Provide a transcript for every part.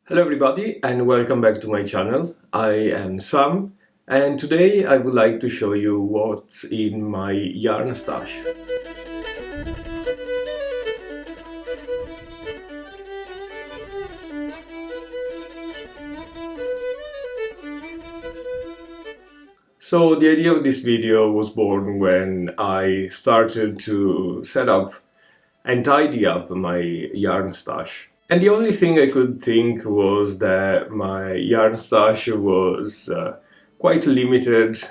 Hello everybody and welcome back to my channel. I am Sam and today I would like to show you what's in my yarn stash. So the idea of this video was born when I started to set up and tidy up my yarn stash. And the only thing I could think was that my yarn stash was quite limited,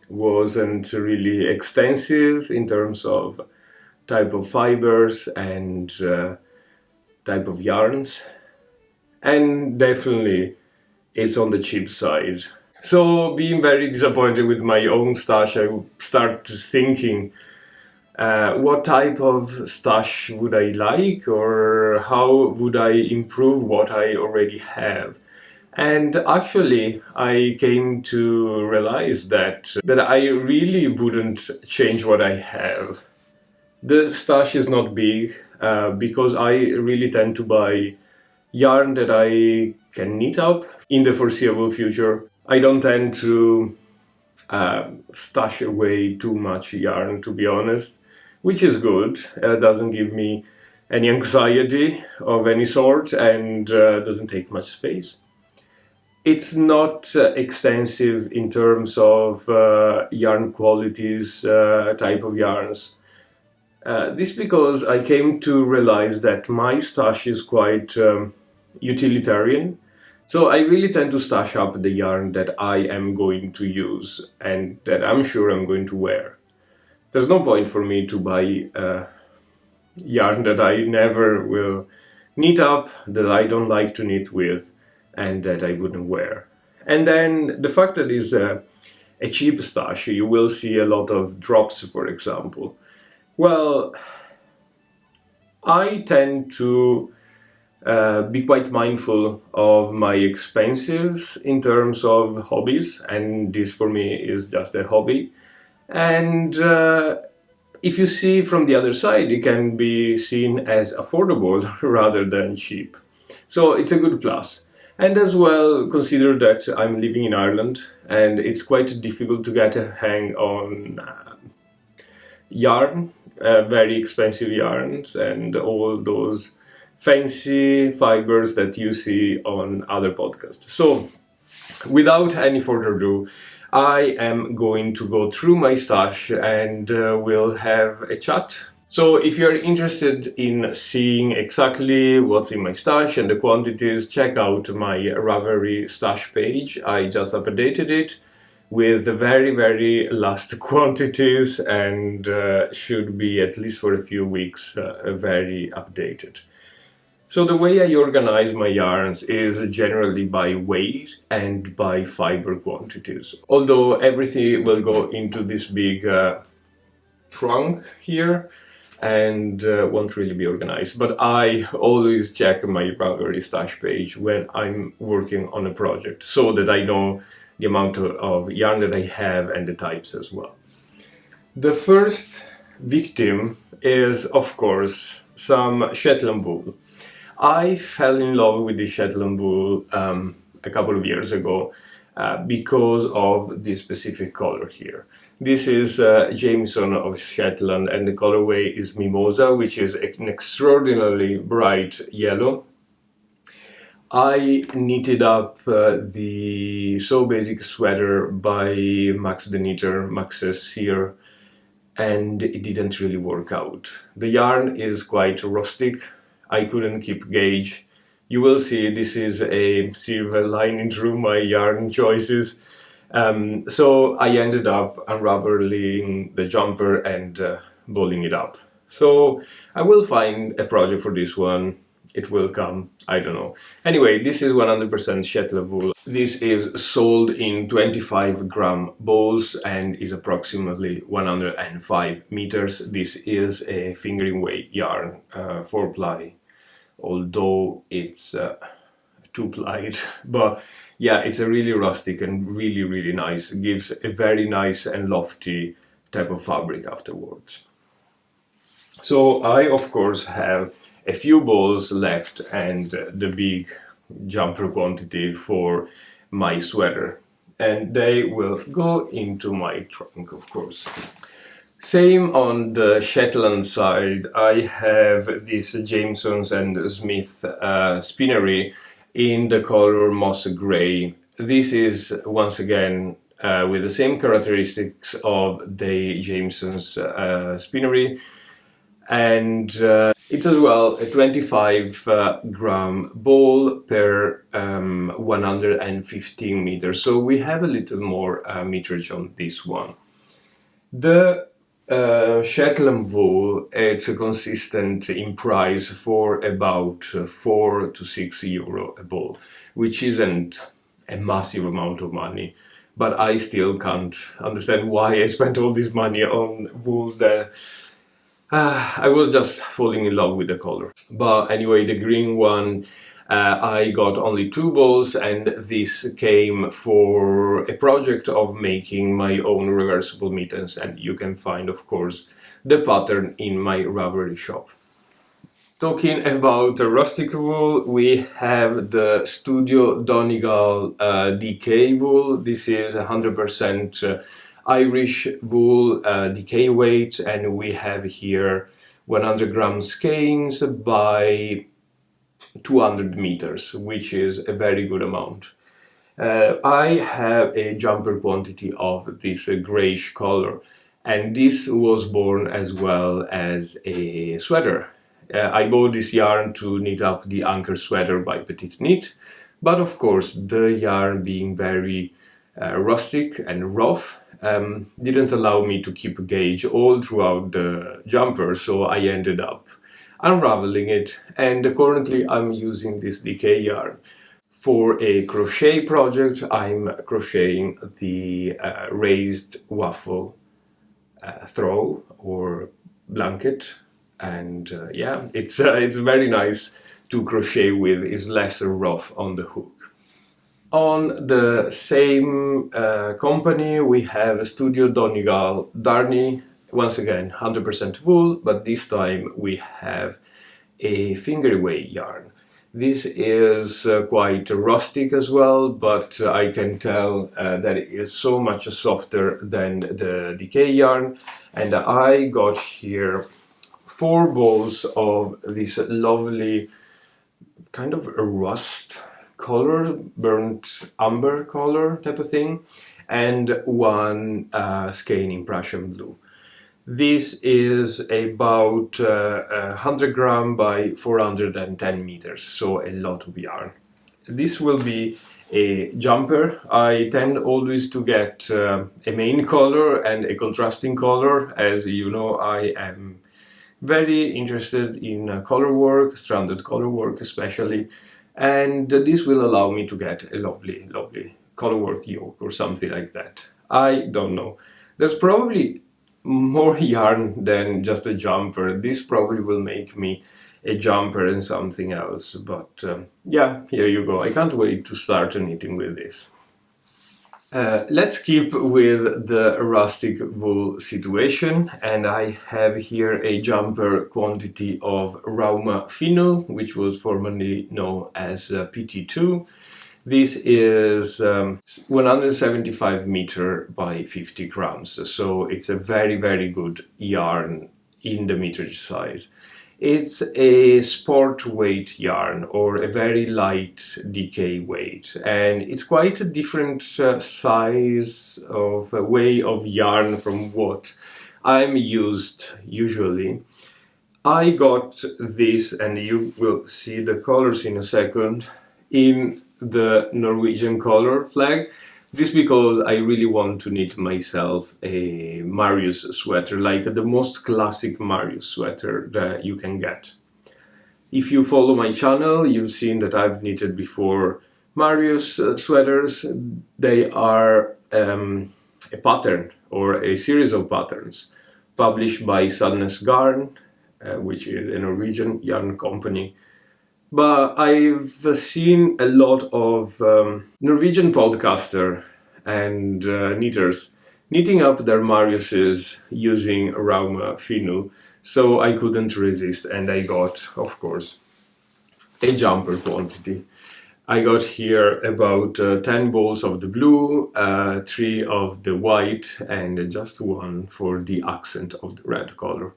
wasn't really extensive in terms of type of fibers and type of yarns, and definitely it's on the cheap side. So being very disappointed with my own stash, I started thinking what type of stash would I like, or how would I improve what I already have? And actually, I came to realize that I really wouldn't change what I have. The stash is not big because I really tend to buy yarn that I can knit up in the foreseeable future. I don't tend to stash away too much yarn, to be honest, which is good. Doesn't give me any anxiety of any sort and doesn't take much space. It's not extensive in terms of yarn qualities, type of yarns. This because I came to realize that my stash is quite utilitarian. So I really tend to stash up the yarn that I am going to use and that I'm sure I'm going to wear. There's no point for me to buy yarn that I never will knit up, that I don't like to knit with, and that I wouldn't wear. And then the fact that it's a cheap stash, you will see a lot of drops, for example. Well, I tend to be quite mindful of my expenses in terms of hobbies, and this for me is just a hobby. And if you see from the other side, it can be seen as affordable rather than cheap. So it's a good plus. And as well, consider that I'm living in Ireland and it's quite difficult to get a hang on yarn, very expensive yarns and all those fancy fibers that you see on other podcasts. So without any further ado, I am going to go through my stash and we'll have a chat. So if you're interested in seeing exactly what's in my stash and the quantities, check out my Ravelry stash page. I just updated it with the very last quantities and should be, at least for a few weeks, very updated. So the way I organize my yarns is generally by weight and by fiber quantities. Although everything will go into this big trunk here and won't really be organized. But I always check my Ravelry stash page when I'm working on a project so that I know the amount of yarn that I have and the types as well. The first victim is, of course, some Shetland wool. I fell in love with the Shetland wool a couple of years ago because of this specific color here. This is Jameson of Shetland and the colorway is Mimosa, which is an extraordinarily bright yellow. I knitted up the So Basic sweater by Max the Knitter, Max's here, and it didn't really work out. The yarn is quite rustic. I couldn't keep gauge. You will see this is a silver lining through my yarn choices. So I ended up unraveling the jumper and balling it up. So I will find a project for this one. It will come, I don't know. Anyway, this is 100% Shetland wool. This is sold in 25-gram balls and is approximately 105 meters. This is a fingering weight yarn, 4-ply, although it's 2-plied. But yeah, it's a really rustic and really nice. It gives a very nice and lofty type of fabric afterwards. So I, of course, have a few balls left and the big jumper quantity for my sweater, and they will go into my trunk, of course. Same on the Shetland side. I have this Jamesons and Smith spinnery in the color moss grey. This is once again with the same characteristics of the Jamesons spinnery, and it's as well a 25 gram ball per 115 meters, so we have a little more meterage on this one. The Shetland wool, it's consistent in price for about 4 to 6 euro a ball, which isn't a massive amount of money, but I still can't understand why I spent all this money on wool that I was just falling in love with the color. But anyway, the green one, I got only 2 balls, and this came for a project of making my own reversible mittens, and you can find, of course, the pattern in my Ravelry shop. Talking about the rustic wool, we have the Studio Donegal DK wool. This is 100% Irish wool, DK weight, and we have here 100 gram skeins by 200 meters, which is a very good amount. I have a jumper quantity of this grayish color, and this was born as well as a sweater. I bought this yarn to knit up the anchor sweater by Petite Knit, but of course the yarn being very rustic and rough didn't allow me to keep a gauge all throughout the jumper, so I ended up unraveling it, and currently I'm using this DK yarn. For a crochet project, I'm crocheting the raised waffle throw or blanket, and yeah, it's very nice to crochet with. It's less rough on the hook. On the same company, we have Studio Donegal Darny. Once again, 100% wool, but this time we have a fingerway yarn. This is quite rustic as well, but I can tell that it is so much softer than the DK yarn. And I got here 4 balls of this lovely kind of a rust color, burnt umber color type of thing, and 1 skein in Prussian blue. This is about 100 gram by 410 meters, so a lot of yarn. This will be a jumper. I tend always to get a main color and a contrasting color. As you know, I am very interested in colorwork, stranded colorwork especially, and this will allow me to get a lovely colorwork yoke or something like that. I don't know. There's probably more yarn than just a jumper. This probably will make me a jumper and something else, but yeah, here you go. I can't wait to start knitting with this. Let's keep with the rustic wool situation, and I have here a jumper quantity of Rauma Fino, which was formerly known as PT2. This is 175 meter by 50 grams, so it's a very good yarn in the meterage side. It's a sport weight yarn or a very light DK weight, and it's quite a different size of way of yarn from what I'm used usually. I got this, and you will see the colors in a second, in the Norwegian color flag. This because I really want to knit myself a Marius sweater, like the most classic Marius sweater that you can get. If you follow my channel, you've seen that I've knitted before Marius sweaters. They are a pattern or a series of patterns published by Sadness Garn, which is a Norwegian yarn company. But I've seen a lot of Norwegian podcaster and knitters knitting up their Mariuses using Rauma Fino, so I couldn't resist, and I got, of course, a jumper quantity. I got here about 10 balls of the blue, 3 of the white, and just 1 for the accent of the red color.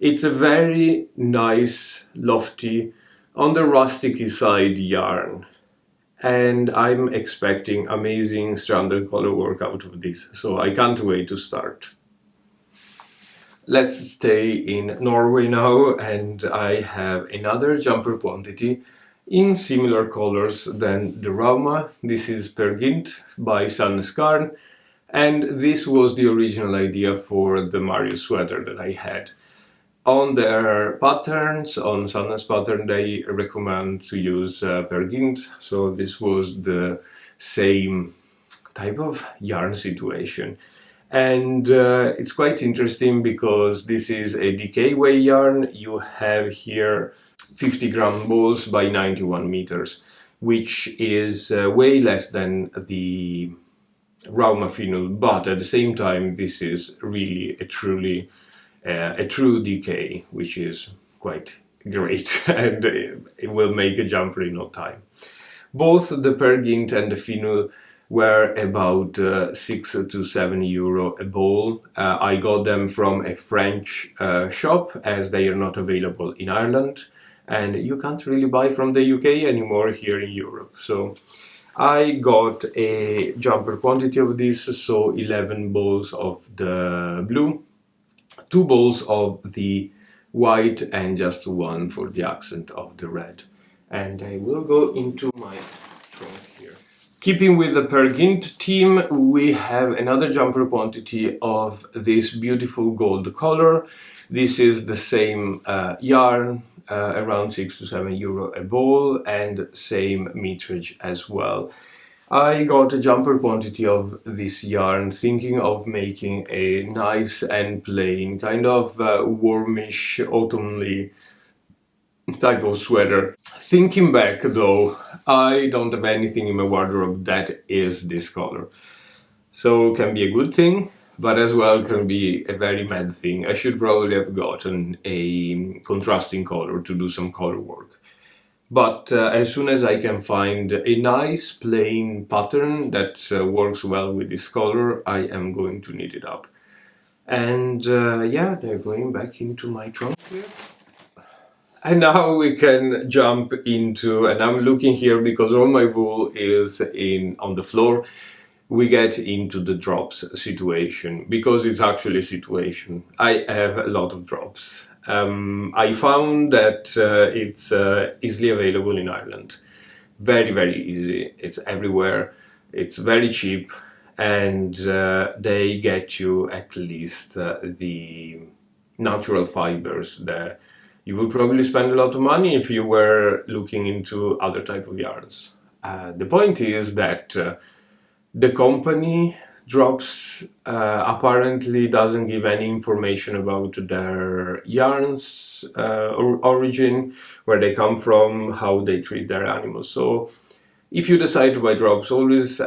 It's a very nice, lofty, on the rustic side yarn, and I'm expecting amazing stranded colorwork out of this, so I can't wait to start. Let's stay in Norway now, and I have another jumper quantity in similar colors than the Rauma. This is Per Gynt by Sandnes Garn, and this was the original idea for the Mario sweater that I had. On their patterns, on Sandnes pattern, they recommend to use Per Gynt, so this was the same type of yarn situation. And it's quite interesting because this is a DK yarn. You have here 50-gram balls by 91 meters, which is way less than the Rauma Final, but at the same time this is really a true DK, which is quite great and it will make a jumper in no time. Both the Per Gynt and the Final were about 6 to 7 euro a ball. I got them from a French shop, as they are not available in Ireland, and you can't really buy from the UK anymore here in Europe. So I got a jumper quantity of this, so 11 balls of the blue, 2 balls of the white, and just 1 for the accent of the red. And I will go into my trunk here. Keeping with the Per Gynt theme, we have another jumper quantity of this beautiful gold color. This is the same yarn, around 6 to 7 euro a ball, and same meterage as well. I got a jumper quantity of this yarn thinking of making a nice and plain, kind of warmish, autumnally type of sweater. Thinking back though, I don't have anything in my wardrobe that is this color. So it can be a good thing, but as well can be a very mad thing. I should probably have gotten a contrasting color to do some color work. But as soon as I can find a nice plain pattern that works well with this color, I am going to knit it up. And yeah, they're going back into my trunk here. And now we can jump into, and I'm looking here because all my wool is on the floor. We get into the drops situation, because it's actually a situation. I have a lot of drops. I found that it's easily available in Ireland. Very, very easy. It's everywhere. It's very cheap, and they get you at least the natural fibers there. You would probably spend a lot of money if you were looking into other type of yarns. The point is that the company Drops apparently doesn't give any information about their yarns origin, where they come from, how they treat their animals. So if you decide to buy Drops, always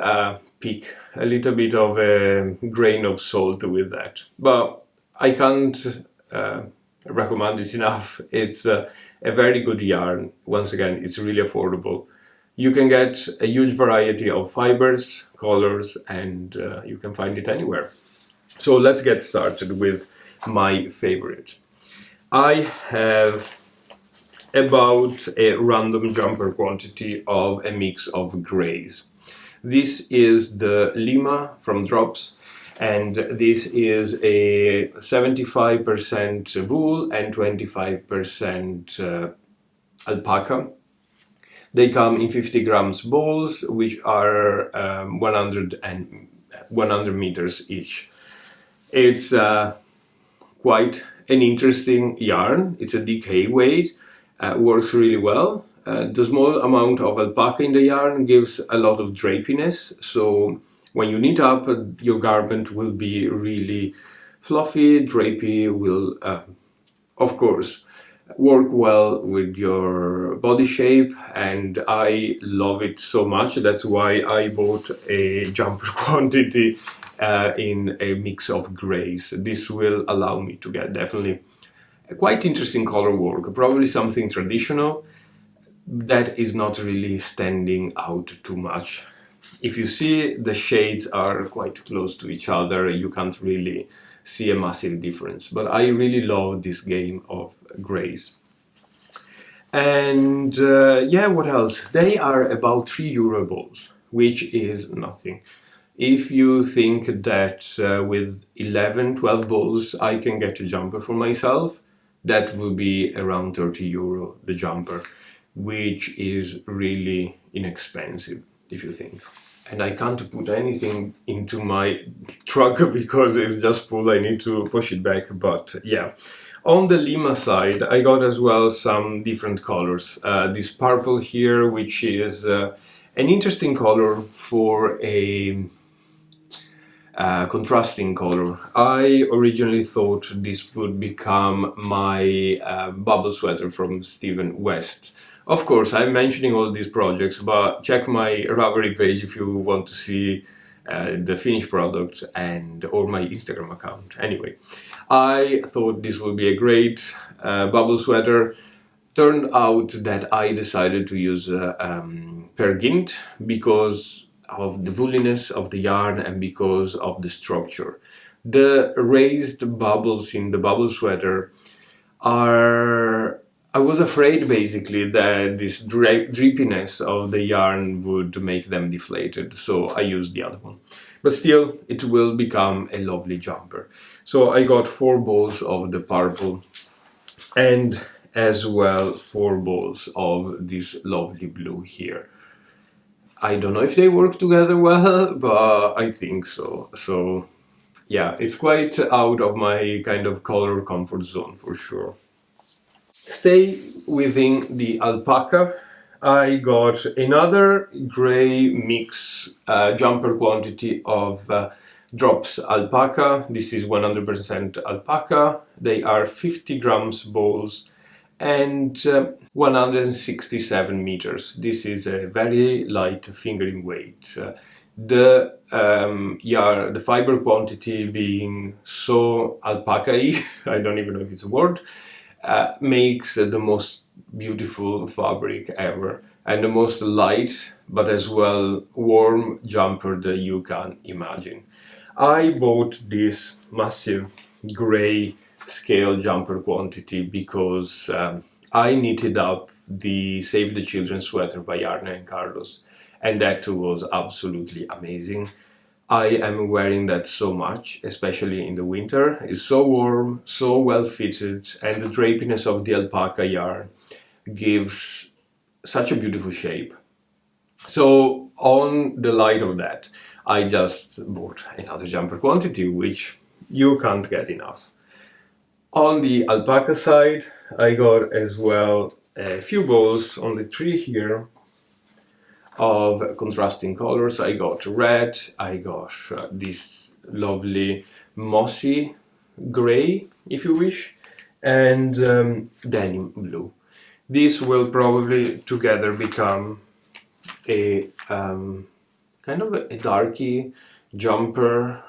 pick a little bit of a grain of salt with that. But I can't recommend it enough. It's a very good yarn. Once again, it's really affordable. You can get a huge variety of fibers, colors, and you can find it anywhere. So let's get started with my favorite. I have about a random jumper quantity of a mix of grays. This is the Lima from Drops, and this is a 75% wool and 25% alpaca. They come in 50 grams balls, which are 100 meters each. It's quite an interesting yarn. It's a DK weight, works really well. The small amount of alpaca in the yarn gives a lot of drapiness, so when you knit up, your garment will be really fluffy, drapey, will of course work well with your body shape, and I love it so much. That's why I bought a jumper quantity in a mix of grays. This will allow me to get definitely a quite interesting color work, probably something traditional. that is not really standing out too much. If you see, the shades are quite close to each other, you can't really see a massive difference. But I really love this game of grays. And yeah, what else? They are about €3 balls, which is nothing. If you think that with 11, 12 balls I can get a jumper for myself, that would be around €30 the jumper, which is really inexpensive if you think. And I can't put anything into my truck because it's just full, I need to push it back, but yeah. On the Lima side, I got as well some different colors. This purple here, which is an interesting color for a contrasting color. I originally thought this would become my bubble sweater from Steven West. Of course, I'm mentioning all these projects, but check my Ravelry page if you want to see the finished product or my Instagram account. Anyway, I thought this would be a great bubble sweater. Turned out that I decided to use Per Gint because of the wooliness of the yarn and because of the structure. The raised bubbles in the bubble sweater are... I was afraid basically that this drippiness of the yarn would make them deflated, so I used the other one. But still, it will become a lovely jumper. So I got 4 balls of the purple and as well 4 balls of this lovely blue here. I don't know if they work together well, but I think so. So yeah, it's quite out of my kind of color comfort zone for sure. Stay within the Alpaca. I got another gray mix jumper quantity of Drops Alpaca. This is 100% Alpaca. They are 50 grams balls and 167 meters. This is a very light fingering weight. The fiber quantity being so alpaca-y, I don't even know if it's a word, makes the most beautiful fabric ever and the most light but as well warm jumper that you can imagine. I bought this massive gray scale jumper quantity because I knitted up the Save the Children sweater by Arne and Carlos, and that was absolutely amazing. I am wearing that so much, especially in the winter. It's so warm, so well fitted, and the drapiness of the alpaca yarn gives such a beautiful shape. So on the light of that, I just bought another jumper quantity, which you can't get enough. On the alpaca side, I got as well a few balls on the tree here of contrasting colors. I got red, I got this lovely mossy gray, if you wish, and denim blue. These will probably together become a kind of a darky jumper,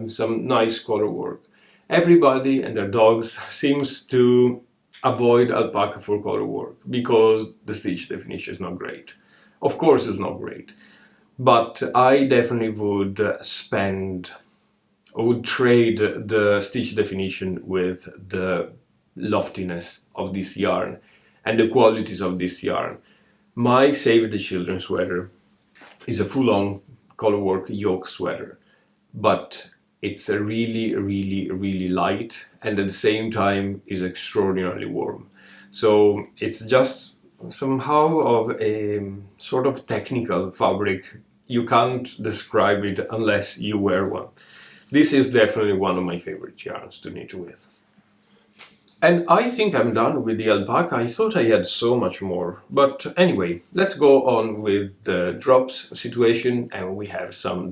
some nice color work. Everybody and their dogs seems to avoid alpaca for color work because the stitch definition is not great. Of course it's not great, but I definitely would trade the stitch definition with the loftiness of this yarn and the qualities of this yarn. My Save the Children sweater is a full-on colorwork yoke sweater, but it's a really light and at the same time is extraordinarily warm. So it's just somehow of a sort of technical fabric. You can't describe it unless you wear one. This is definitely one of my favorite yarns to knit with. And I think I'm done with the alpaca. I thought I had so much more. But anyway, let's go on with the drops situation, and we have some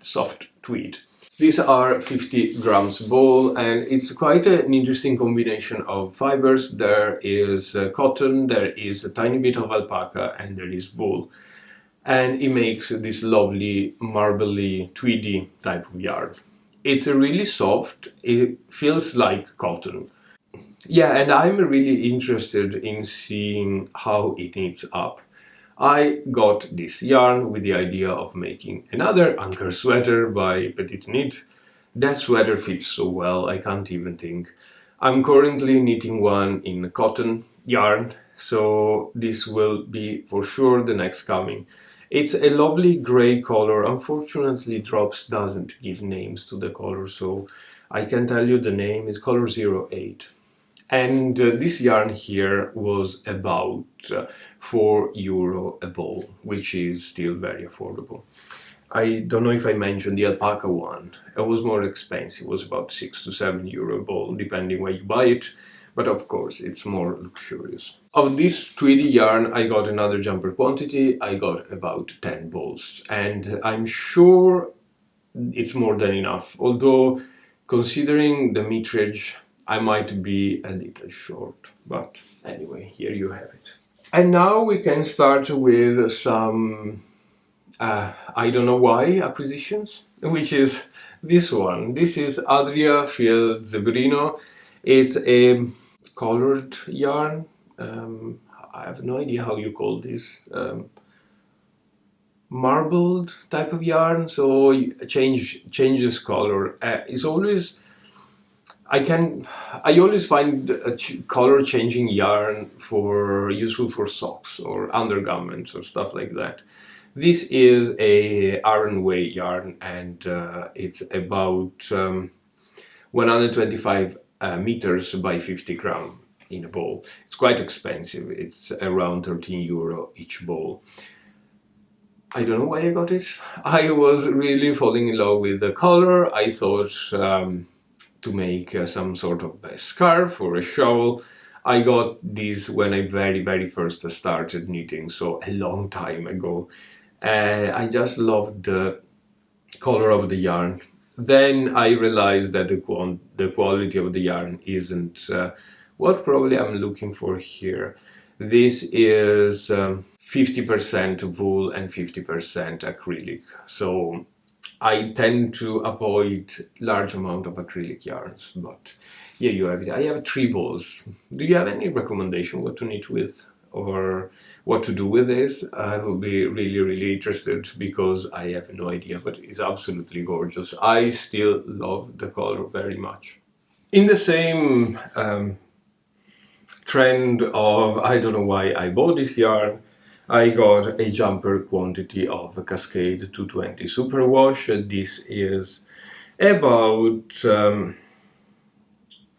soft tweed. These are 50 grams ball, and it's quite an interesting combination of fibers. There is cotton, there is a tiny bit of alpaca, and there is wool. And it makes this lovely, marbly, tweedy type of yarn. It's really soft, it feels like cotton. Yeah, and I'm really interested in seeing how it knits up. I got this yarn with the idea of making another anchor sweater by Petit Knit. That sweater fits so well, I can't even think. I'm currently knitting one in cotton yarn, so this will be for sure the next coming. It's a lovely grey color. Unfortunately, Drops doesn't give names to the color, so I can tell you the name is color 08. And this yarn here was about €4 a ball, which is still very affordable. I don't know if I mentioned the Alpaca one. It was more expensive. It was about €6 to €7 a ball, depending where you buy it. But of course, it's more luxurious. Of this Tweedy yarn, I got another jumper quantity. I got about 10 balls. And I'm sure it's more than enough. Although, considering the meterage, I might be a little short. But anyway, here you have it. And now we can start with some I don't know why acquisitions, which is this one. This is Adria Fiel Zebrino. It's a colored yarn. I have no idea how you call this. Marbled type of yarn, so changes color. It's always I always find color changing yarn useful for socks or undergarments or stuff like that. This is a iron weight yarn, and it's about 125 meters by 50 gram in a ball. It's quite expensive. It's around €13 each ball. I don't know why I got it. I was really falling in love with the color. I thought to make some sort of a scarf or a shawl. I got this when I very first started knitting, so a long time ago. I just loved the color of the yarn. Then I realized that the quality of the yarn isn't what probably I'm looking for here. This is 50% wool and 50% acrylic. So I tend to avoid large amount of acrylic yarns, but here you have it. I have 3 balls. Do you have any recommendation what to knit with or what to do with this? I would be really interested because I have no idea, but it's absolutely gorgeous. I still love the color very much. In the same trend of I don't know why I bought this yarn, I got a jumper quantity of a Cascade 220 Superwash. This is about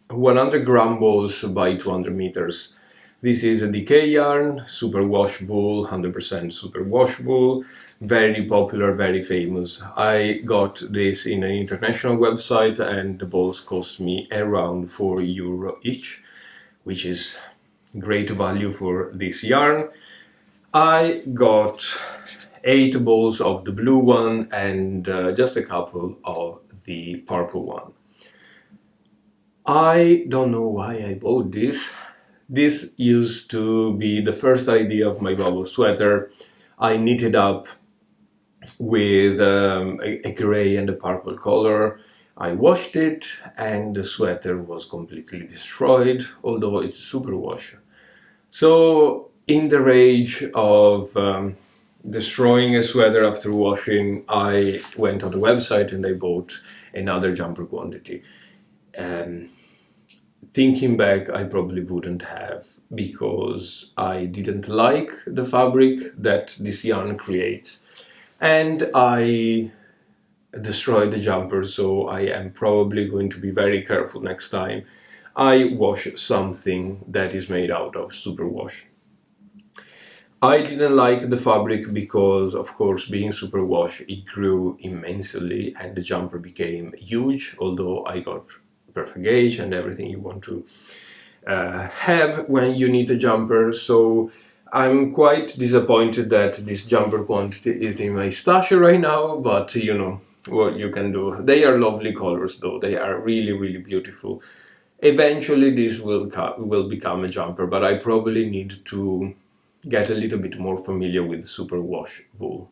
100 gram balls by 200 meters. This is a decay yarn, superwash wool, 100% superwash wool, very popular, very famous. I got this in an international website and the balls cost me around €4 each, which is great value for this yarn. I got 8 balls of the blue one and just a couple of the purple one. I don't know why I bought this. This used to be the first idea of my bubble sweater. I knitted up with a gray and a purple color. I washed it and the sweater was completely destroyed, although it's a superwash. So in the rage of destroying a sweater after washing, I went on the website and I bought another jumper quantity. Thinking back, I probably wouldn't have, because I didn't like the fabric that this yarn creates. And I destroyed the jumper, so I am probably going to be very careful next time I wash something that is made out of superwash. I didn't like the fabric because, of course, being superwash, it grew immensely and the jumper became huge, although I got perfect gauge and everything you want to have when you need a jumper. So I'm quite disappointed that this jumper quantity is in my stash right now, but you know what you can do. They are lovely colors though, they are really beautiful. Eventually this will become a jumper, but I probably need to get a little bit more familiar with superwash wool.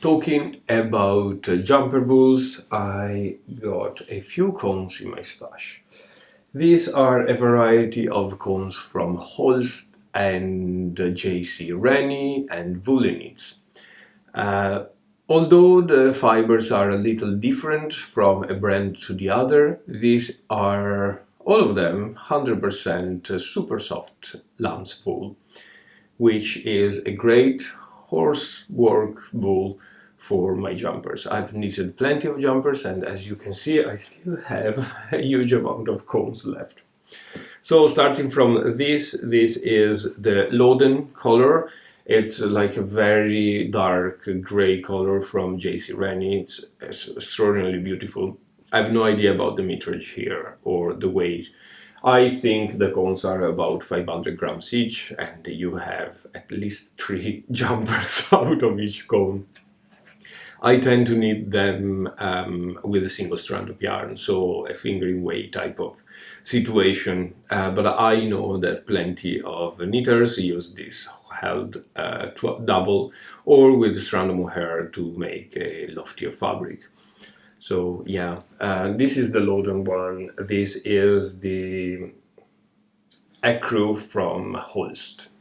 Talking about jumper wools, I got a few combs in my stash. These are a variety of cones from Holst and J.C. Rennie and Woolenitz. Although the fibers are a little different from a brand to the other, these are all of them 100% super soft lamb's wool, which is a great horse work wool for my jumpers. I've knitted plenty of jumpers, and as you can see, I still have a huge amount of cones left. So starting from this is the Loden color. It's like a very dark grey color from J.C. Rennie. It's extraordinarily beautiful. I have no idea about the meterage here or the weight. I think the cones are about 500 grams each, and you have at least 3 jumpers out of each cone. I tend to knit them with a single strand of yarn, so a fingering weight type of situation. But I know that plenty of knitters use this held double or with a strand of mohair to make a loftier fabric. So yeah, this is the Loden one. This is the Ecru from Holst.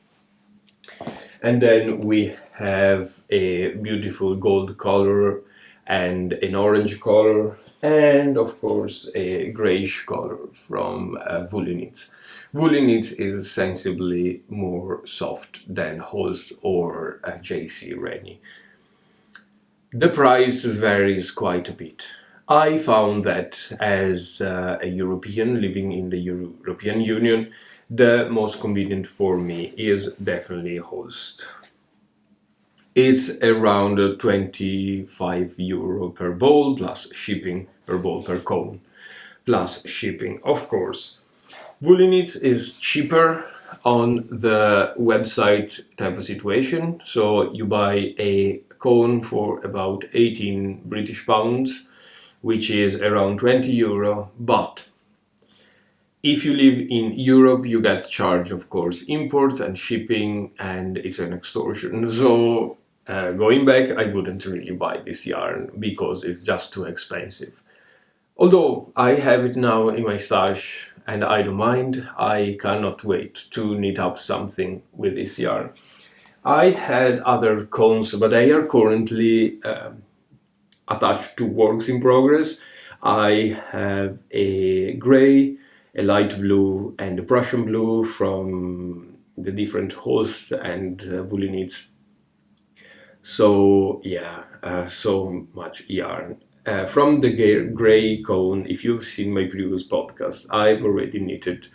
And then we have a beautiful gold color and an orange color, and of course a grayish color from Woolenitz. Woolenitz is sensibly more soft than Holst or J.C. Rennie. The price varies quite a bit. I found that as a European living in the European Union, the most convenient for me is definitely Holst. It's around €25 per bowl plus shipping per bowl per cone plus shipping, of course. Woolenitz is cheaper on the website type of situation, so you buy a cone for about 18 British pounds, which is around €20, but if you live in Europe, you get charged, of course, import and shipping, and it's an extortion. So going back, I wouldn't really buy this yarn because it's just too expensive. Although I have it now in my stash and I don't mind, I cannot wait to knit up something with this yarn. I had other cones, but they are currently attached to works in progress. I have a grey, a light blue and a Prussian blue from the different Holst and Woolenitz. So yeah, so much yarn. From the grey cone, if you've seen my previous podcast, I've already knitted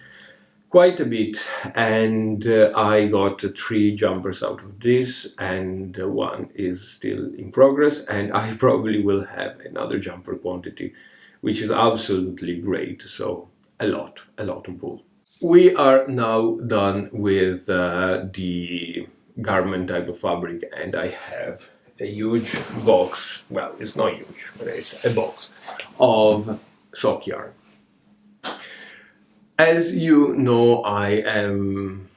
quite a bit, and I got 3 jumpers out of this, and one is still in progress, and I probably will have another jumper quantity, which is absolutely great. So a lot of wool. We are now done with the garment type of fabric, and I have a huge box, well, it's not huge, but it's a box of sock yarn. As you know, I am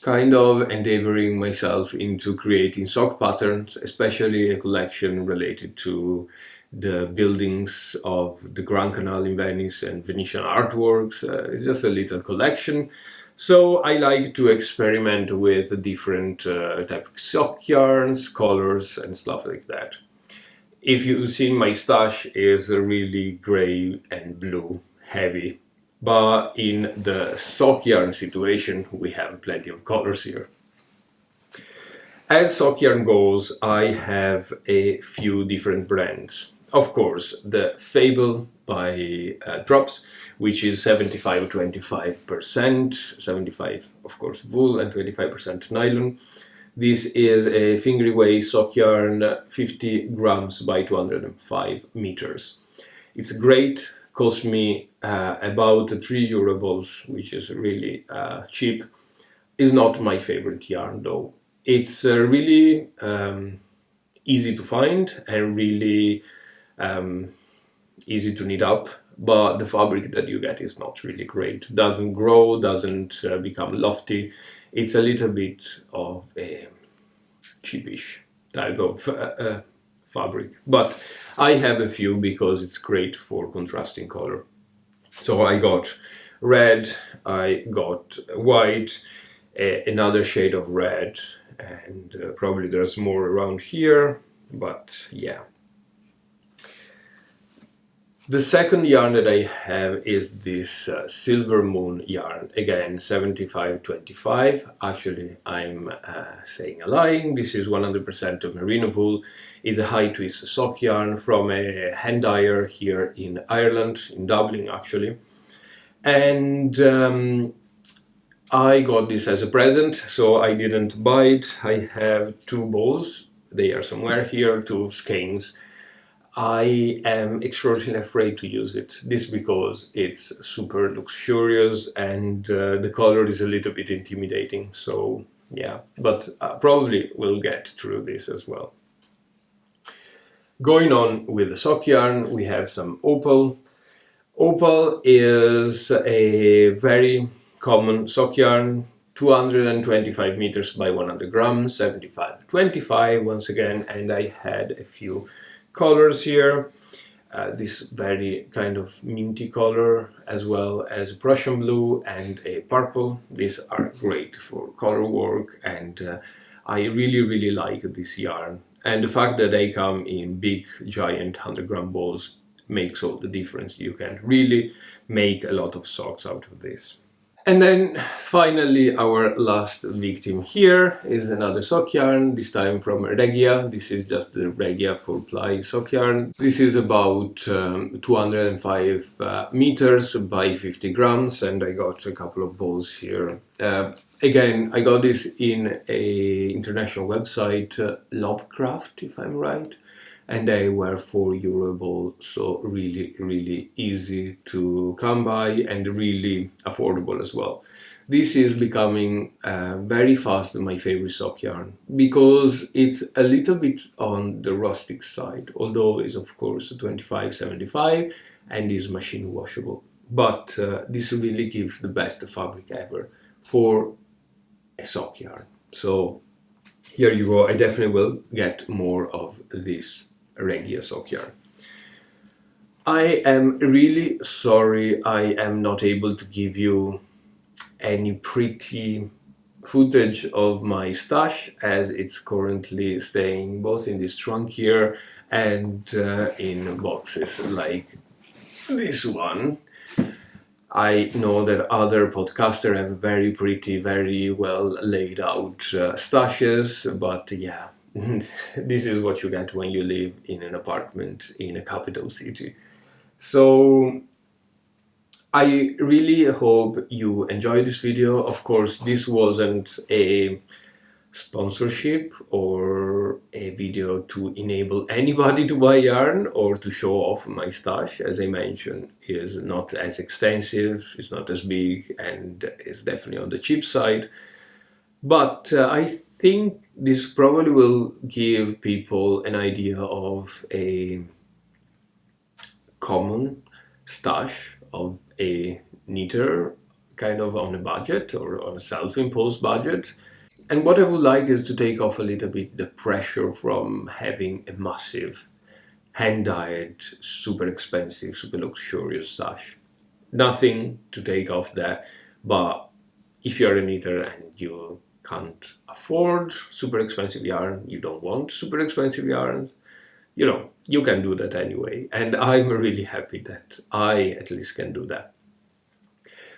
kind of endeavoring myself into creating sock patterns, especially a collection related to the buildings of the Grand Canal in Venice and Venetian artworks. It's just a little collection. So I like to experiment with different type of sock yarns, colors and stuff like that. If you've seen, my stash is really grey and blue, heavy. But in the sock yarn situation, we have plenty of colors here. As sock yarn goes, I have a few different brands. Of course, the Fable by Drops, which is 75-25%, 75 of course wool and 25% nylon. This is a fingery sock yarn, 50 grams by 205 meters. It's great, cost me about €3, which is really cheap. Is not my favorite yarn though. It's really easy to find and really easy to knit up, but the fabric that you get is not really great. Doesn't grow, doesn't become lofty. It's a little bit of a cheapish type of fabric, but I have a few because it's great for contrasting color. So I got red, I got white, another shade of red, and probably there's more around here, but yeah. The second yarn that I have is this Silver Moon yarn, again 75-25. Actually, I'm saying a lying. This is 100% of merino wool. It's a high twist sock yarn from a hand dyer here in Ireland, in Dublin actually. And I got this as a present, so I didn't buy it. I have two balls, they are somewhere here, two skeins. I am extraordinarily afraid to use it. This because it's super luxurious and the color is a little bit intimidating. So yeah, but probably we'll get through this as well. Going on with the sock yarn, we have some opal. Opal is a very common sock yarn, 225 meters by 100 grams, 75-25 once again, and I had a few colors here, this very kind of minty color, as well as Prussian blue and a purple. These are great for Colorwork, and I really like this yarn, and the fact that they come in big giant 100-gram balls makes all the difference. You can really make a lot of socks out of this. And then finally our last victim here is another sock yarn, this time from Regia. This is just the Regia 4-ply sock yarn. This is about 205 meters by 50 grams, and I got a couple of balls here. Again, I got this in a international website, Lovecraft, if I'm right, and they were €4 a ball, so really easy to come by and really affordable as well. This is becoming very fast my favorite sock yarn, because it's a little bit on the rustic side, although it's of course 25-75 and is machine washable. But this really gives the best fabric ever for a sock yarn. So here you go, I definitely will get more of this Regia sock yarn. I am really sorry I am not able to give you any pretty footage of my stash, as it's currently staying both in this trunk here and in boxes like this one. I know that other podcasters have very pretty, very well laid out stashes, but yeah, this is what you get when you live in an apartment in a capital city. So I really hope you enjoyed this video. Of course, this wasn't a sponsorship or a video to enable anybody to buy yarn or to show off my stash. As I mentioned, it is not as extensive, it's not as big, and it's definitely on the cheap side. But I think this probably will give people an idea of a common stash of a knitter, kind of on a budget or on a self-imposed budget. And what I would like is to take off a little bit the pressure from having a massive, hand-dyed, super expensive, super luxurious stash. Nothing to take off that, but if you're a knitter and you can't afford super expensive yarn, you don't want super expensive yarn, you know, you can do that anyway. And I'm really happy that I at least can do that.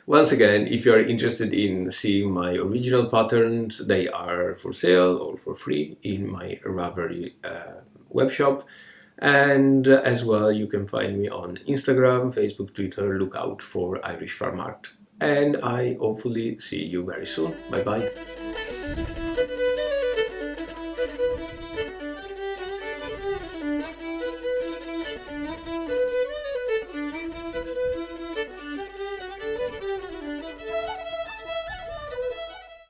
Once again, if you're interested in seeing my original patterns, they are for sale or for free in my Ravelry web shop. And as well, you can find me on Instagram, Facebook, Twitter. Look out for Irish Farm Art. And I hopefully see you very soon. Bye bye.